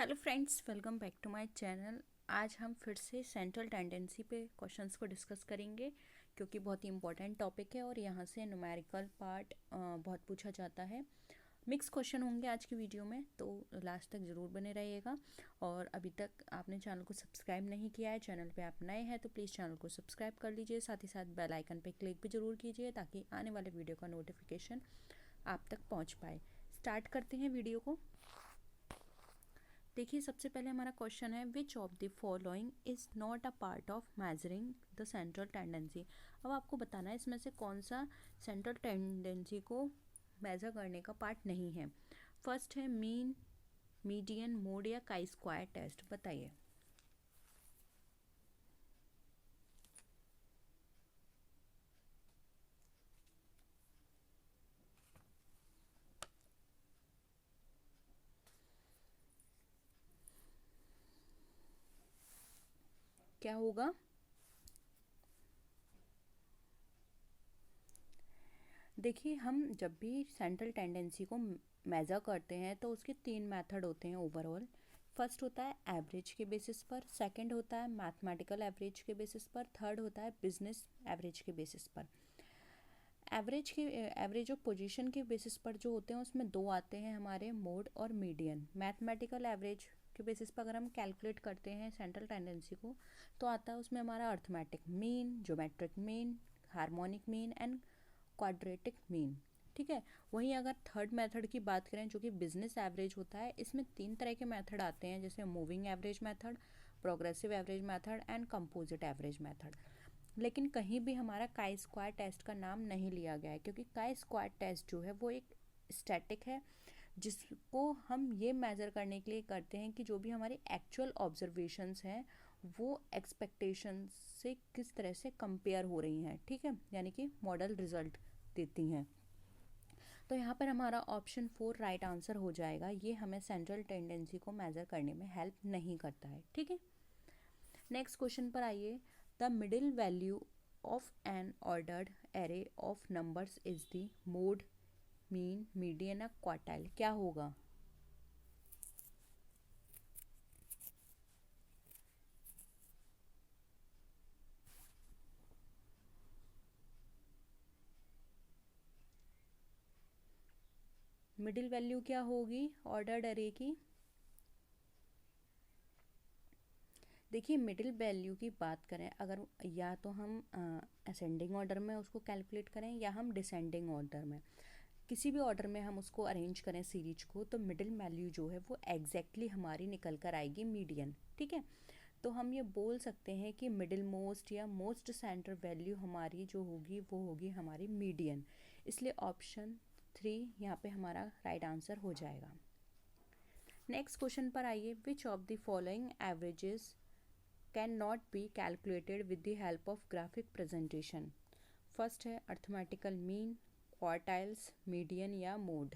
Hello friends, welcome back to my channel. आज हम फिर से सेंट्रल टेंडेंसी पे क्वेश्चंस को डिस्कस करेंगे क्योंकि बहुत ही इंपॉर्टेंट टॉपिक है और यहाँ से न्यूमेरिकल पार्ट बहुत पूछा जाता है। मिक्स क्वेश्चन होंगे आज की वीडियो में, तो लास्ट तक ज़रूर बने रहिएगा। और अभी तक आपने चैनल को सब्सक्राइब नहीं किया है, चैनल पे आप नए हैं तो प्लीज़ चैनल को सब्सक्राइब कर लीजिए। साथ ही साथ बेल आइकन पे क्लिक भी ज़रूर कीजिए ताकि आने वाले वीडियो का नोटिफिकेशन आप तक पहुँच पाए। स्टार्ट करते हैं वीडियो को। देखिए, सबसे पहले हमारा क्वेश्चन है which of the following is not a part of measuring the central tendency. अब आपको बताना है इसमें से कौन सा सेंट्रल टेंडेंसी को मेजर करने का पार्ट नहीं है। फर्स्ट है मीन, मीडियन, मोड या काई स्क्वायर टेस्ट। बताइए। क्या होगा? देखिए, हम जब भी सेंट्रल टेंडेंसी को मेज़र करते हैं तो उसके तीन मेथड होते हैं ओवरऑल। फर्स्ट होता है एवरेज के बेसिस पर, सेकंड होता है मैथमेटिकल एवरेज के बेसिस पर, थर्ड होता है बिजनेस एवरेज के बेसिस पर। एवरेज ऑफ पोजीशन के बेसिस पर जो होते हैं उसमें दो आते हैं हमारे, मोड और मीडियन। मैथमेटिकल एवरेज के बेसिस पर अगर हम कैलकुलेट करते हैं सेंट्रल टेंडेंसी को तो आता है उसमें हमारा arithmetic mean, geometric mean, harmonic mean and quadratic mean. ठीक है। वहीं अगर थर्ड मेथड की बात करें जो कि बिजनेस एवरेज होता है, इसमें तीन तरह के मेथड आते हैं, जैसे moving average method, progressive average method and composite average method. लेकिन कहीं भी हमारा काई स्क्वायर टेस्ट का नाम नहीं लिया गया है क्योंकि काई स्क्वायर टेस्ट जो है वो एक स्टैटिक है जिसको हम ये मेज़र करने के लिए करते हैं कि जो भी हमारी एक्चुअल ऑब्जर्वेशंस हैं वो एक्सपेक्टेशन से किस तरह से कंपेयर हो रही हैं। ठीक है, यानी कि मॉडल रिजल्ट देती हैं। तो यहाँ पर हमारा ऑप्शन 4 राइट आंसर हो जाएगा। ये हमें सेंट्रल टेंडेंसी को मेज़र करने में हेल्प नहीं करता है। ठीक है। नेक्स्ट क्वेश्चन पर आइए। The middle value of N ordered array of numbers is the mode, mean, median या क्वार्टाइल। क्या होगा? मिडिल वैल्यू क्या होगी ऑर्डर्ड एरे की? देखिए, मिडिल वैल्यू की बात करें अगर, या तो हम असेंडिंग ऑर्डर में उसको कैलकुलेट करें या हम डिसेंडिंग ऑर्डर में, किसी भी ऑर्डर में हम उसको अरेंज करें सीरीज को, तो मिडिल वैल्यू जो है वो एग्जैक्टली हमारी निकल कर आएगी मीडियन। ठीक है। तो हम ये बोल सकते हैं कि मिडिल मोस्ट या मोस्ट सेंटर वैल्यू हमारी जो होगी वो होगी हमारी मीडियन। इसलिए ऑप्शन 3 यहाँ पे हमारा राइट आंसर हो जाएगा। नेक्स्ट क्वेश्चन पर आइए। Which of the following averages can not be calculated with the help of graphic presentation? First है अर्थमेटिकल मीन, क्वार्टाइल्स, मीडियन या मोड।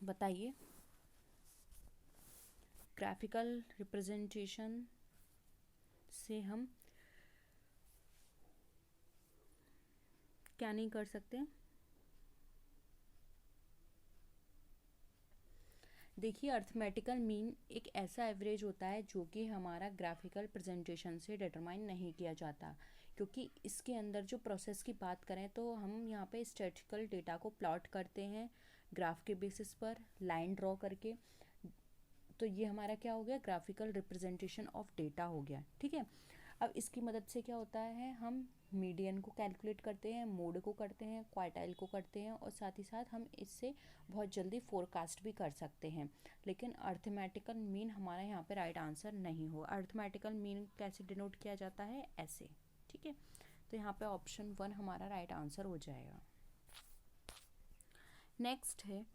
बताइए। ग्राफिकल रिप्रेजेंटेशन से हम क्या नहीं कर सकते? देखिए, अर्थमेटिकल मीन एक ऐसा एवरेज होता है जो कि हमारा ग्राफिकल प्रेजेंटेशन से डिटरमाइन नहीं किया जाता, क्योंकि इसके अंदर जो प्रोसेस की बात करें तो हम यहाँ पे स्टैटिस्टिकल डेटा को प्लॉट करते हैं ग्राफ के बेसिस पर लाइन ड्रॉ करके। तो ये हमारा क्या हो गया? ग्राफिकल रिप्रेजेंटेशन ऑफ डेटा हो गया। ठीक है। अब इसकी मदद से क्या होता है, हम मीडियन को कैलकुलेट करते हैं, मोड को करते हैं, क्वार्टाइल को करते हैं और साथ ही साथ हम इससे बहुत जल्दी फोरकास्ट भी कर सकते हैं। लेकिन अर्थमेटिकल मीन हमारा यहाँ पे राइट आंसर नहीं हो। अर्थमेटिकल मीन कैसे डिनोट किया जाता है? ऐसे। ठीक है। तो यहाँ पे ऑप्शन 1 हमारा राइट आंसर हो जाएगा। नेक्स्ट है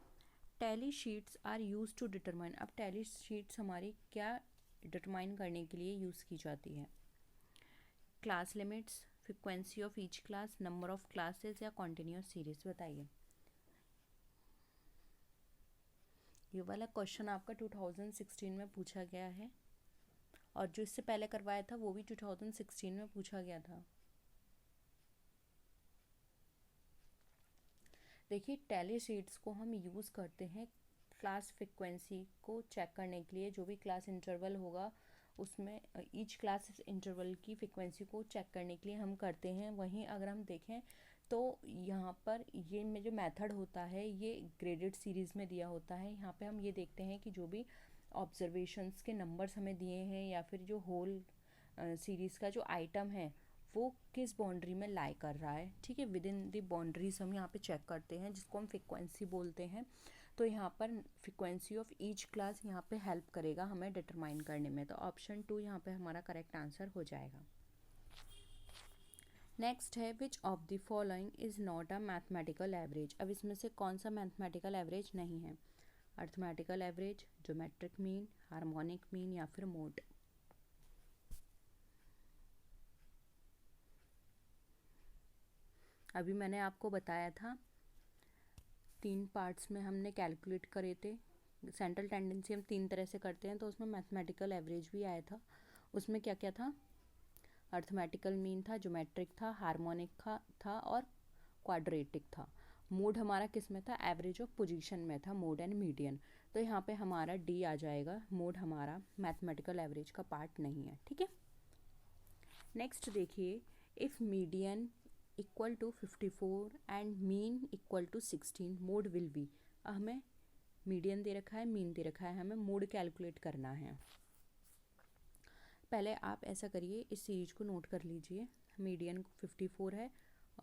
tally sheets are use to determine. अब टैली शीट्स हमारी क्या डिटरमाइन करने के लिए यूज़ की जाती है? Class limits, frequency of each class, number of classes या कॉन्टिन्यूस सीरीज। बताइए। ये वाला क्वेश्चन आपका 2016 में पूछा गया है और जो इससे पहले करवाया था वो भी 2016 में पूछा गया था। देखिए टैली शीट्स को हम यूज़ करते हैं क्लास फ्रिक्वेंसी को चेक करने के लिए। जो भी क्लास इंटरवल होगा उसमें ईच क्लास इंटरवल की फ्रिक्वेंसी को चेक करने के लिए हम करते हैं। वहीं अगर हम देखें तो यहाँ पर ये में जो मेथड होता है ये ग्रेडेड सीरीज़ में दिया होता है। यहाँ पे हम ये देखते हैं कि जो भी ऑब्जर्वेशंस के नंबर्स हमें दिए हैं या फिर जो होल सीरीज़ का जो आइटम है वो किस बाउंड्री में लाई कर रहा है। ठीक है, विद इन द बाउंड्रीज हम यहाँ पे चेक करते हैं, जिसको हम फ्रिक्वेंसी बोलते हैं। तो यहाँ पर फ्रिक्वेंसी ऑफ ईच क्लास यहाँ पे हेल्प करेगा हमें डिटरमाइन करने में। तो ऑप्शन 2 यहाँ पे हमारा करेक्ट आंसर हो जाएगा। नेक्स्ट है which of the following is not a mathematical average. अब इसमें से कौन सा मैथमेटिकल एवरेज नहीं है? Arithmetical average, geometric mean, harmonic mean या फिर मोड। अभी मैंने आपको बताया था 3 पार्ट्स में हमने कैलकुलेट करे थे। सेंट्रल टेंडेंसी हम 3 तरह से करते हैं, तो उसमें मैथमेटिकल एवरेज भी आया था। उसमें क्या क्या था? अर्थमेटिकल मीन था, ज्योमेट्रिक था, हार्मोनिक था और क्वाड्रेटिक था। मोड हमारा किस में था? एवरेज ऑफ पोजीशन में था, मोड एंड मीडियन। तो यहाँ पे हमारा डी आ जाएगा। मोड हमारा मैथमेटिकल एवरेज का पार्ट नहीं है। ठीक है, नेक्स्ट देखिए, if median equal to 54 and mean equal to 16 mode will be. हमें मीडियन दे रखा है, मीन दे रखा है, हमें मोड कैलकुलेट करना है। पहले आप ऐसा करिए, इस सीरीज को नोट कर लीजिए। मीडियन 54 है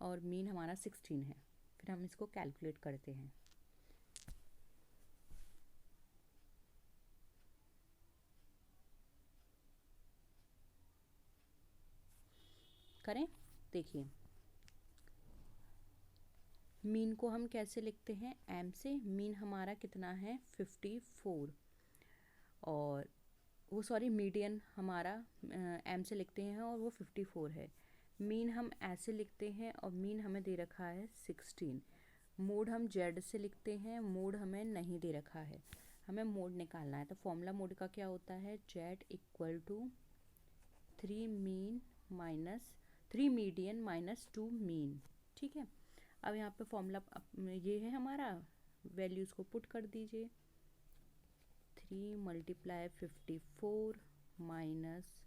और मीन हमारा 16 है। फिर हम इसको कैलकुलेट करते हैं। करें, देखिए मीन को हम कैसे लिखते हैं? एम से। मीन हमारा कितना है? 54। और वो सॉरी मीडियन हमारा एम से लिखते हैं और वो 54 है। मीन हम ऐसे लिखते हैं और मीन हमें दे रखा है 16। मोड हम जेड से लिखते हैं, मोड हमें नहीं दे रखा है। हमें मोड निकालना है। तो फॉर्मूला मोड का क्या होता है? Z equal to 3 mean minus 3 median minus 2 mean. ठीक है, अब यहाँ पे फॉर्मूला ये है हमारा, वैल्यूज़ को पुट कर दीजिए। 3 मल्टीप्लाई 54 माइनस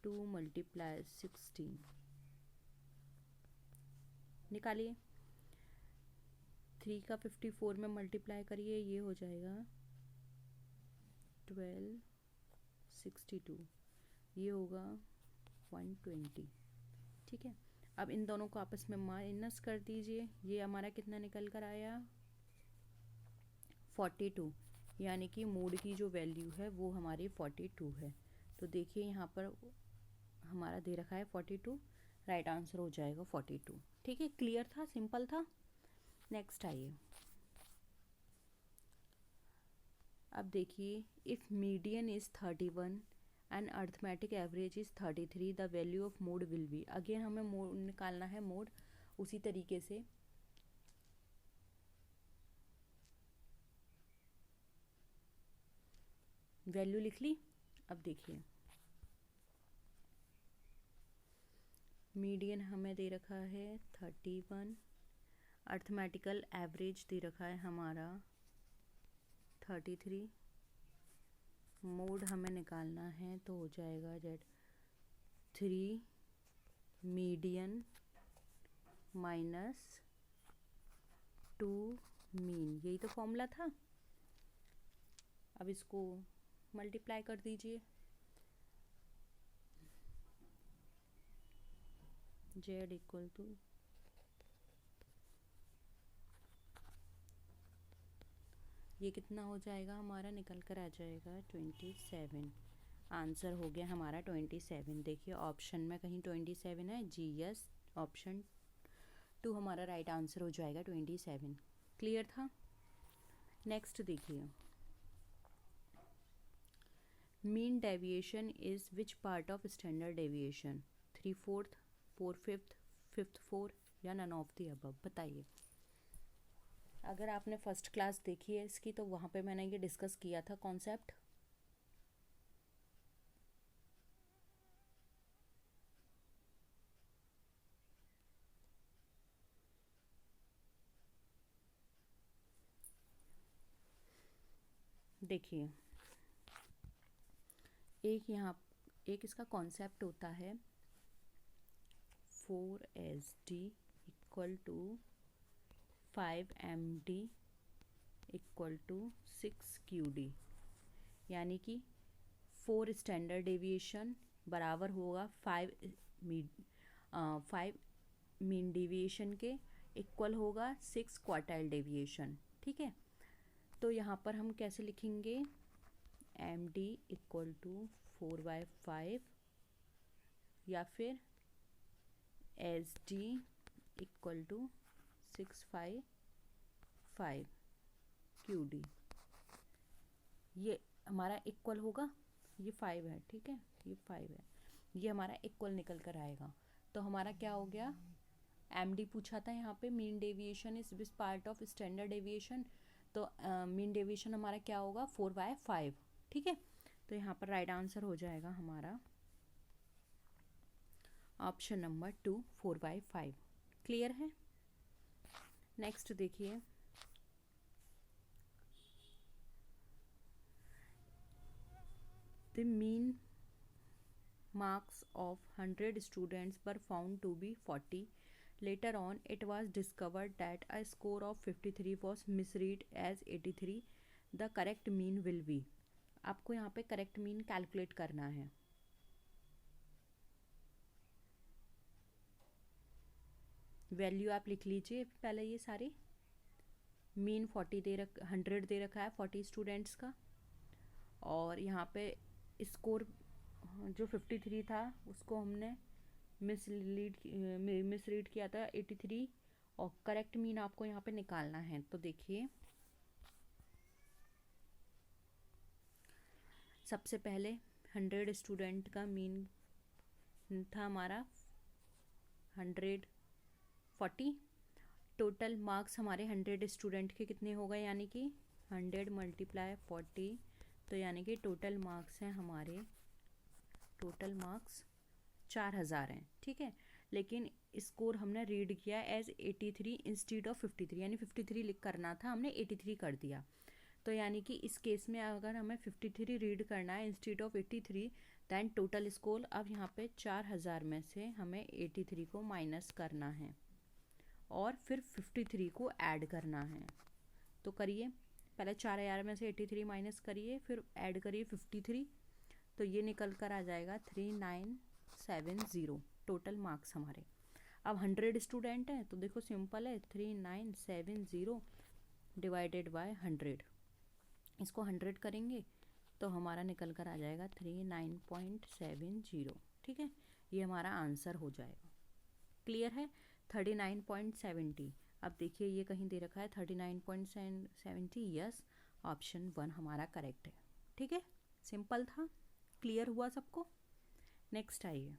2 मल्टीप्लाई 16 निकालिए। 3 का 54 में मल्टीप्लाई करिए, ये हो जाएगा 1262, ये होगा 120। ठीक है, अब इन दोनों को आपस में माइनस कर दीजिए। ये हमारा कितना निकल कर आया? 42। यानी कि मोड की जो वैल्यू है वो हमारी 42 है। तो देखिए यहाँ पर हमारा दे रखा है 42, राइट आंसर हो जाएगा 42। ठीक है, क्लियर था, सिंपल था। नेक्स्ट आइए, अब देखिए, if median is 31 and arithmetic average is 33 the value of mode will B. Again हमें मोड निकालना है, मोड उसी तरीके से। वैल्यू लिख ली। अब देखिए, मीडियन हमें दे रखा है 31, अर्थमेटिकल एवरेज दे रखा है हमारा 33, मोड हमें निकालना है तो हो जाएगा जेड 3 मीडियन माइनस 2 मीन। यही तो फॉर्मूला था। अब इसको मल्टीप्लाई कर दीजिए। जेड इक्वल टू ये कितना हो जाएगा? हमारा निकल कर आ जाएगा 27। आंसर हो गया हमारा 27। देखिए ऑप्शन में कहीं 27 है? जी यस, ऑप्शन 2 हमारा राइट आंसर हो जाएगा 27। क्लियर था। नेक्स्ट देखिए, mean deviation is which part of standard deviation? 3/4, 4/5, 5/4 या नन ऑफ दी अबव? बताइए। अगर आपने फर्स्ट क्लास देखी है इसकी तो वहाँ पे मैंने ये डिस्कस किया था कॉन्सेप्ट। देखिए, एक इसका कॉन्सेप्ट होता है 4SD equal to 5MD equal to 6QD, यानी कि 4 स्टैंडर्ड डेविएशन बराबर होगा 5 मीन डेविएशन के, इक्वल होगा 6 क्वार्टाइल डेविएशन। ठीक है, तो यहाँ पर हम कैसे लिखेंगे, MD इक्वल टू 4/5 या फिर SD इक्वल टू 6/5 QD। ये हमारा इक्वल होगा, ये 5 है, ठीक है, ये 5 है, ये हमारा इक्वल निकल कर आएगा। तो हमारा क्या हो गया, MD पूछा था यहाँ पे, mean deviation is which part of standard deviation, तो मीन डेविएशन हमारा क्या होगा 4/5। ठीक है, तो यहाँ पर राइट आंसर हो जाएगा हमारा ऑप्शन नंबर 2 4/5। क्लियर है। नेक्स्ट देखिए, the mean marks of 100 students were found to be 40. Later on, it was discovered that a score of 53 was misread as 83. The correct mean will be, आपको यहाँ पे correct mean calculate करना है। Value आप लिख लीजिए पहले, ये सारी मीन 100 दे रखा है 40 स्टूडेंट्स का, और यहाँ पे स्कोर जो 53 था उसको हमने मिसरीड किया था 83, और करेक्ट मीन आपको यहाँ पे निकालना है। तो देखिए, सबसे पहले 100 स्टूडेंट का मीन था हमारा 140। टोटल मार्क्स हमारे 100 स्टूडेंट के कितने हो गए, यानी कि 100 × 40, तो यानी कि टोटल मार्क्स हैं हमारे, टोटल मार्क्स 4000 हैं। ठीक है, लेकिन स्कोर हमने रीड किया एज 83 इंस्टीड ऑफ 53, यानी 53 लिख करना था, हमने 83 कर दिया। तो यानी कि इस केस में अगर हमें 53 रीड करना है instead of 83, then total score, अब यहाँ पे 4000 में से हमें 83 को माइनस करना है और फिर 53 को ऐड करना है। तो करिए, पहले 4000 में से 83 माइनस करिए, फिर ऐड करिए 53, तो ये निकल कर आ जाएगा 3970 टोटल मार्क्स हमारे। अब 100 स्टूडेंट हैं तो देखो सिंपल है, 3970 डिवाइडेड बाय 100, इसको 100 करेंगे तो हमारा निकल कर आ जाएगा 39.70। ठीक है, ये हमारा आंसर हो जाएगा। क्लियर है, 39.70। अब देखिए ये कहीं दे रखा है 39.70, यस, ऑप्शन 1 हमारा करेक्ट है। ठीक है, सिंपल था, क्लियर हुआ सबको। नेक्स्ट आइए,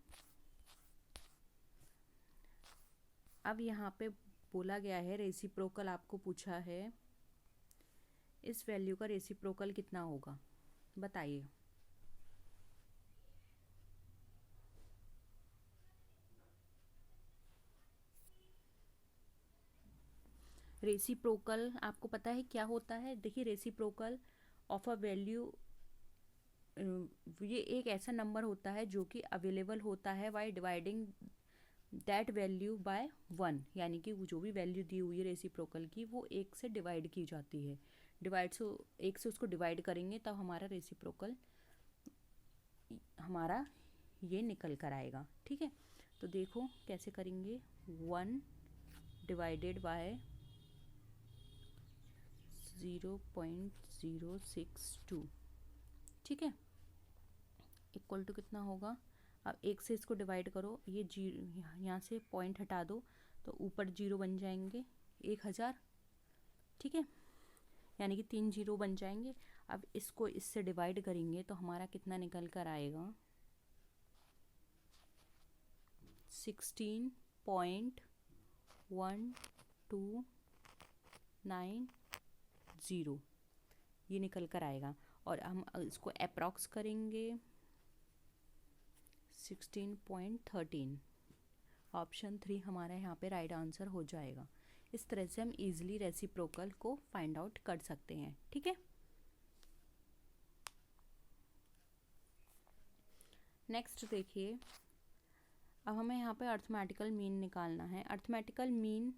अब यहाँ पे बोला गया है रेसिप्रोकल, आपको पूछा है इस वैल्यू का रेसिप्रोकल कितना होगा, बताइए। रेसिप्रोकल आपको पता है क्या होता है, देखिए रेसिप्रोकल ऑफ अ वैल्यू, ये एक ऐसा नंबर होता है जो कि अवेलेबल होता है by dividing that value by 1, यानी कि जो भी वैल्यू दी हुई है रेसिप्रोकल की वो 1 से डिवाइड की जाती है। एक से उसको डिवाइड करेंगे तब हमारा रेसिप्रोकल हमारा ये निकल कर आएगा। ठीक है, तो देखो कैसे करेंगे, 1 डिवाइडेड बाय 0.062, ठीक है, इक्वल टू कितना होगा, अब 1 से इसको डिवाइड करो, ये यहाँ से पॉइंट हटा दो तो ऊपर 0 बन जाएंगे, 1000। ठीक है, यानी कि 3 0 बन जाएंगे। अब इसको इससे डिवाइड करेंगे तो हमारा कितना निकल कर आएगा, 16.1290, ये निकल कर आएगा। और हम इसको अप्रॉक्स करेंगे 16.13, ऑप्शन 3 हमारा यहाँ पे राइट आंसर हो जाएगा। इस तरह से हम इजीली रेसिप्रोकल को फाइंड आउट कर सकते हैं। ठीक है, नेक्स्ट देखिए, अब हमें यहाँ पे अर्थमेटिकल मीन निकालना है। Arithmetical mean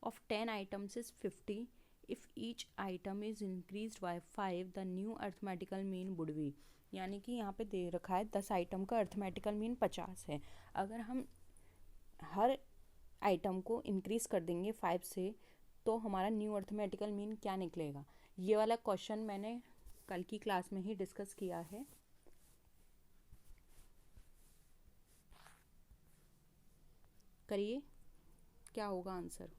of 10 items is 50। If each item is increase by 5 the new arithmetical mean would be. यानी कि यहाँ पे दे रखा है 10 आइटम का अर्थमेटिकल मीन 50 है। अगर हम हर आइटम को इंक्रीज कर देंगे 5 से तो हमारा न्यू अर्थमेटिकल मीन क्या निकलेगा। ये वाला क्वेश्चन मैंने कल की क्लास में ही डिस्कस किया है। करिए, क्या होगा आंसर।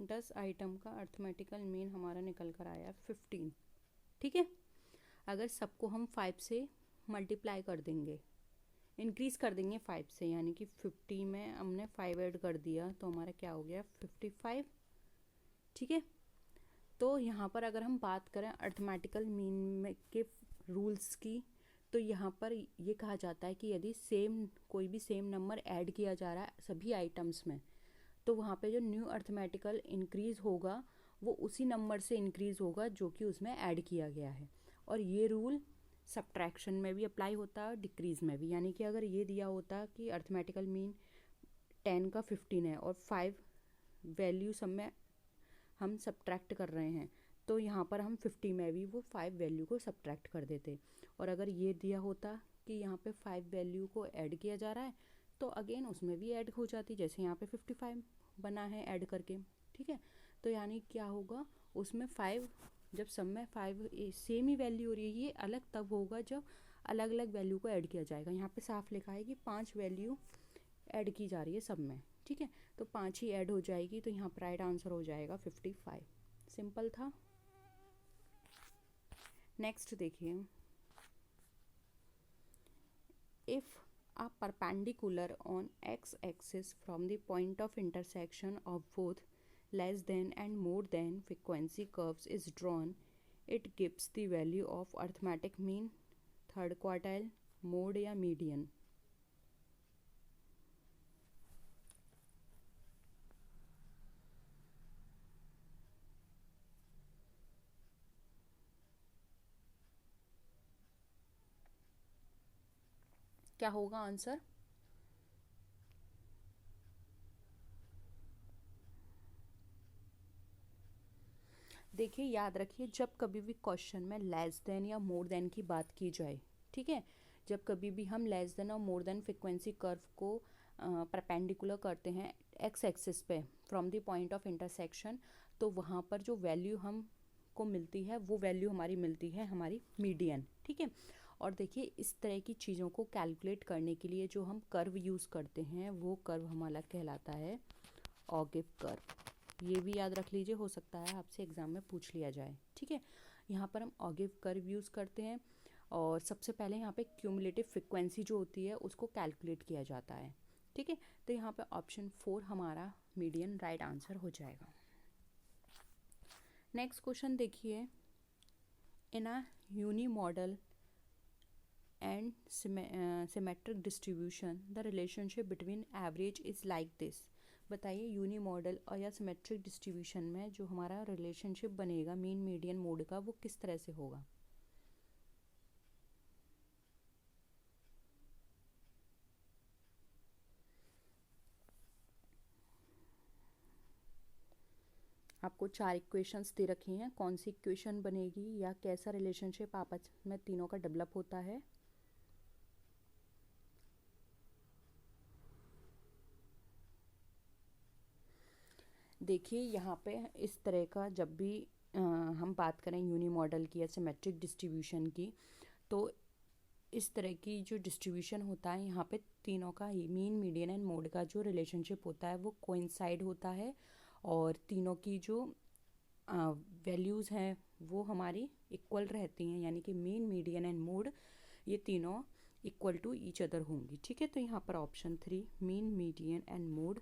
दस आइटम का अर्थमेटिकल मीन हमारा निकल कर आया 15। ठीक है, अगर सबको हम 5 से मल्टीप्लाई कर देंगे, इंक्रीज़ कर देंगे 5 से, यानी कि 50 में हमने 5 ऐड कर दिया तो हमारा क्या हो गया 55। ठीक है, तो यहाँ पर अगर हम बात करें अर्थमेटिकल मीन में के रूल्स की, तो यहाँ पर ये कहा जाता है कि यदि कोई भी सेम नंबर ऐड किया जा रहा है सभी आइटम्स में, तो वहाँ पे जो न्यू अर्थमेटिकल इंक्रीज़ होगा वो उसी नंबर से इंक्रीज़ होगा जो कि उसमें ऐड किया गया है। और ये रूल सब्ट्रैक्शन में भी अप्लाई होता है और डिक्रीज़ में भी। यानी कि अगर ये दिया होता कि अर्थमेटिकल मीन 10 का 15 है और 5 वैल्यू सब में हम सब्ट्रैक्ट कर रहे हैं, तो यहाँ पर हम 50 में भी वो 5 वैल्यू को सब्ट्रैक्ट कर देते। और अगर ये दिया होता कि यहाँ पे 5 वैल्यू को ऐड किया जा रहा है तो अगेन उसमें भी ऐड हो जाती, जैसे यहाँ पे 55 बना है ऐड करके। ठीक है, तो यानी क्या होगा उसमें 5, जब सब में 5 सेम ही वैल्यू हो रही है, ये अलग तब होगा जब अलग अलग वैल्यू को ऐड किया जाएगा। यहाँ पे साफ लिखा है कि 5 वैल्यू ऐड की जा रही है सब में। ठीक है, तो 5 ही ऐड हो जाएगी, तो यहाँ पर राइट आंसर हो जाएगा 55। सिंपल था। नेक्स्ट देखिए, if a perpendicular on x-axis from the point of intersection of both less than and more than frequency curves is drawn, it gives the value of arithmetic mean, third quartile, mode या median। क्या होगा answer. देखिए, याद रखिए, जब कभी भी question में लेस देन या मोर देन की बात की जाए, ठीक है, जब कभी भी हम लेस देन और मोर देन फ्रिक्वेंसी कर्व को परपेंडिकुलर करते हैं एक्स एक्सिस पे from the point of intersection, तो वहाँ पर जो वैल्यू हम को मिलती है वो वैल्यू हमारी मिलती है हमारी मीडियन। ठीक है, और देखिए इस तरह की चीज़ों को कैलकुलेट करने के लिए जो हम कर्व यूज़ करते हैं वो कर्व हमारा कहलाता है ऑगिव कर्व। ये भी याद रख लीजिए, हो सकता है आपसे एग्जाम में पूछ लिया जाए। ठीक है, यहाँ पर हम ऑगिव कर्व यूज़ करते हैं और सबसे पहले यहाँ पे क्यूमुलेटिव फ्रिक्वेंसी जो होती है उसको कैलकुलेट किया जाता है। ठीक है, तो यहाँ पे ऑप्शन 4 हमारा मीडियन राइट आंसर हो जाएगा। नेक्स्ट क्वेश्चन देखिए, in a unimodal and symmetric distribution the relationship between average is like this। बताइए यूनी मॉडल और या सिमेट्रिक डिस्ट्रीब्यूशन में जो हमारा रिलेशनशिप बनेगा मीन मीडियन मोड का वो किस तरह से होगा। आपको 4 इक्वेशंस दे रखी हैं, कौन सी इक्वेशन बनेगी या कैसा रिलेशनशिप आपस में तीनों का डेवलप होता है। देखिए यहाँ पे इस तरह का जब भी हम बात करें यूनी मॉडल की या सिमेट्रिक डिस्ट्रीब्यूशन की, तो इस तरह की जो डिस्ट्रीब्यूशन होता है यहाँ पे तीनों का ही मीन मीडियन एंड मोड का जो रिलेशनशिप होता है वो कोइंसाइड होता है और तीनों की जो वैल्यूज़ हैं वो हमारी इक्वल रहती हैं, यानी कि मीन मीडियन एंड मोड ये तीनों इक्वल टू ईच अदर होंगी। ठीक है, तो यहाँ पर option 3 mean median and mode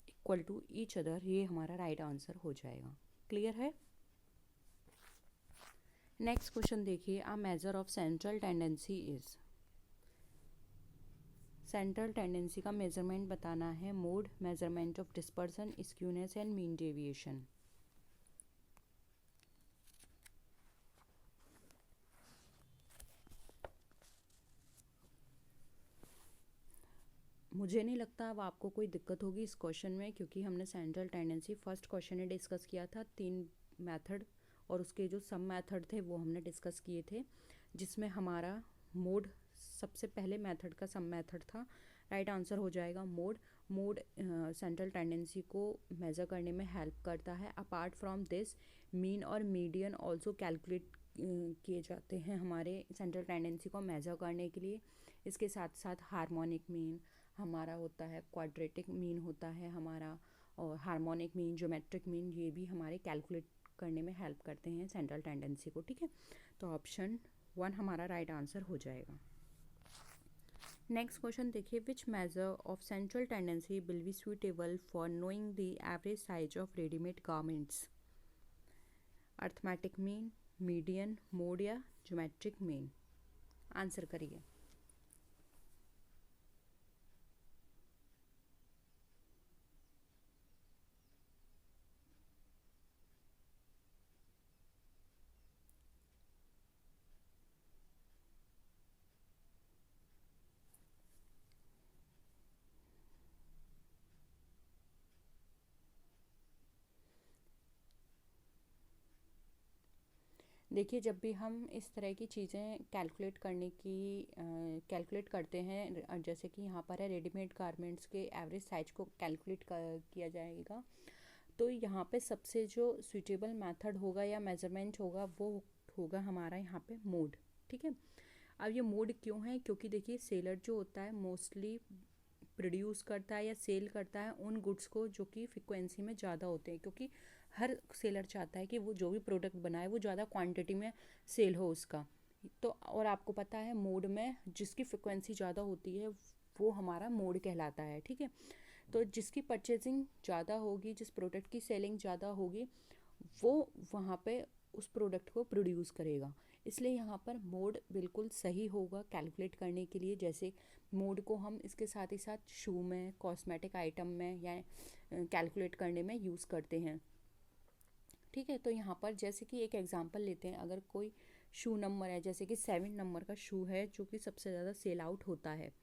equal to each other ये हमारा राइट आंसर हो जाएगा। क्लियर है। नेक्स्ट क्वेश्चन देखिए, a major of central tendency is. Central tendency का मेजरमेंट बताना है, mode, measurement of dispersion, skewness and mean deviation. मुझे नहीं लगता अब आपको कोई दिक्कत होगी इस क्वेश्चन में, क्योंकि हमने सेंट्रल टेंडेंसी फर्स्ट क्वेश्चन में डिस्कस किया था, 3 मेथड और उसके जो सब मेथड थे वो हमने डिस्कस किए थे, जिसमें हमारा मोड सबसे पहले मेथड का सब मेथड था। राइट आंसर हो जाएगा मोड। मोड सेंट्रल टेंडेंसी को मेज़र करने में हेल्प करता है। अपार्ट फ्रॉम दिस, मीन और मीडियन ऑल्सो कैलकुलेट किए जाते हैं हमारे सेंट्रल टेंडेंसी को मेज़र करने के लिए। इसके साथ साथ हार्मोनिक मीन हमारा होता है, क्वाड्रेटिक मीन होता है हमारा, और हार्मोनिक मीन, ज्योमेट्रिक मीन, ये भी हमारे कैलकुलेट करने में हेल्प करते हैं सेंट्रल टेंडेंसी को। ठीक है, तो ऑप्शन 1 हमारा राइट आंसर हो जाएगा। नेक्स्ट क्वेश्चन देखिए, which measure of central tendency will be suitable for knowing the average size of readymade garments? Arithmetic mean, median, mode या ज्योमेट्रिक मीन? आंसर करिए। देखिए, जब भी हम इस तरह की चीज़ें कैलकुलेट करते हैं, जैसे कि यहाँ पर है रेडीमेड गारमेंट्स के एवरेज साइज को कैलकुलेट किया जाएगा, तो यहाँ पे सबसे जो सूटेबल मेथड होगा या मेजरमेंट होगा वो होगा हमारा यहाँ पे मोड। ठीक है, अब ये मोड क्यों है? क्योंकि देखिए, सेलर जो होता है मोस्टली प्रोड्यूस करता है या सेल करता है उन गुड्स को जो कि फ्रिक्वेंसी में ज़्यादा होते हैं, क्योंकि हर सेलर चाहता है कि वो जो भी प्रोडक्ट बनाए वो ज़्यादा क्वांटिटी में सेल हो उसका। तो और आपको पता है मोड में जिसकी फ्रिक्वेंसी ज़्यादा होती है वो हमारा मोड कहलाता है। ठीक है, तो जिसकी परचेजिंग ज़्यादा होगी, जिस प्रोडक्ट की सेलिंग ज़्यादा होगी, वो वहाँ पे उस प्रोडक्ट को प्रोड्यूस करेगा। इसलिए यहाँ पर मोड बिल्कुल सही होगा कैलकुलेट करने के लिए। जैसे मोड को हम इसके साथ ही साथ शू में, कॉस्मेटिक आइटम में या कैलकुलेट करने में यूज़ करते हैं। ठीक है, तो यहाँ पर जैसे कि एक एग्जांपल लेते हैं, अगर कोई शू नंबर है, जैसे कि 7 नंबर का शू है जो कि सबसे ज़्यादा सेल आउट होता है,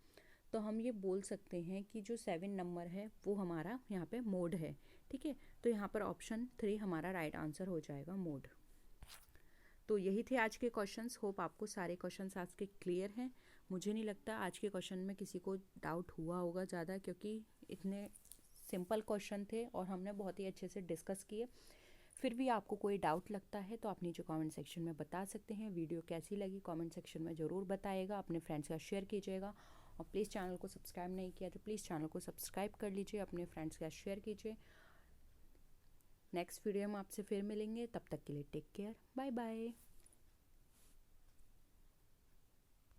तो हम ये बोल सकते हैं कि जो 7 नंबर है वो हमारा यहाँ पे मोड है। ठीक है, तो यहाँ पर ऑप्शन 3 हमारा राइट आंसर हो जाएगा, मोड। तो यही थे आज के क्वेश्चंस। होप आपको सारे क्वेश्चंस आज के क्लियर हैं। मुझे नहीं लगता आज के क्वेश्चन में किसी को डाउट हुआ होगा ज़्यादा, क्योंकि इतने सिंपल क्वेश्चन थे और हमने बहुत ही अच्छे से डिस्कस किए। फिर भी आपको कोई डाउट लगता है तो आप नीचे कमेंट सेक्शन में बता सकते हैं। वीडियो कैसी लगी कमेंट सेक्शन में ज़रूर बताइएगा, अपने फ्रेंड्स का शेयर कीजिएगा, और प्लीज़ चैनल को सब्सक्राइब नहीं किया तो प्लीज़ चैनल को सब्सक्राइब कर लीजिए, अपने फ्रेंड्स के साथ शेयर कीजिए। नेक्स्ट वीडियो में आपसे फिर मिलेंगे, तब तक के लिए टेक केयर, बाय बाय।